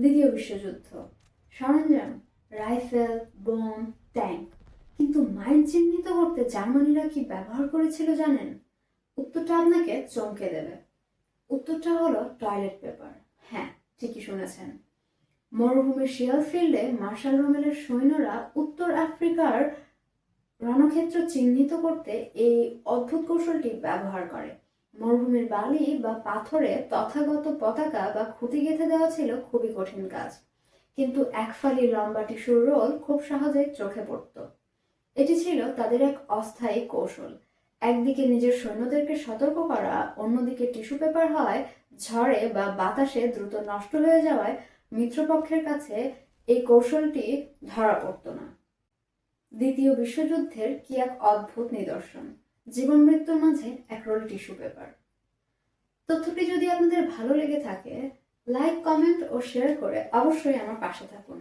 দ্বিতীয় বিশ্বযুদ্ধ, সরঞ্জাম, রাইফেল, বোম, ট্যাঙ্ক। কিন্তু মাইল চিহ্নিত করতে জার্মানিরা কি ব্যবহার করেছিল জানেন? উত্তরটা আপনাকে চমকে দেবে। উত্তরটা হলো টয়লেট পেপার। হ্যাঁ, ঠিকই শুনেছেন। মরুভূমির শিয়ালফিল্ডে মার্শাল রোমেলের সৈন্যরা উত্তর আফ্রিকার রণক্ষেত্র চিহ্নিত করতে এই অদ্ভুত কৌশলটি ব্যবহার করে। মরুভূমির বালি বা পাথরে তথাগত পতাকা বা খুঁটি গেঁথে দেওয়া ছিল খুবই কঠিন কাজ, কিন্তু এক ফালি লম্বা টিস্যুর রোল খুব সহজেই চোখে পড়ত। এটি ছিল তাদের এক অস্থায়ী কৌশল। একদিকে নিজের সৈন্যদেরকে সতর্ক করা, অন্যদিকে টিস্যু পেপার হয় ঝড়ে বা বাতাসে দ্রুত নষ্ট হয়ে যাওয়ায় মিত্রপক্ষের কাছে এই কৌশলটি ধরা পড়ত না। দ্বিতীয় বিশ্বযুদ্ধের কি এক অদ্ভুত নিদর্শন! জীবন মৃত্যুর মাঝে এক রোল টিস্যু পেপার। তথ্যটি যদি আপনাদের ভালো লেগে থাকে, লাইক, কমেন্ট ও শেয়ার করে অবশ্যই আমার পাশে থাকুন।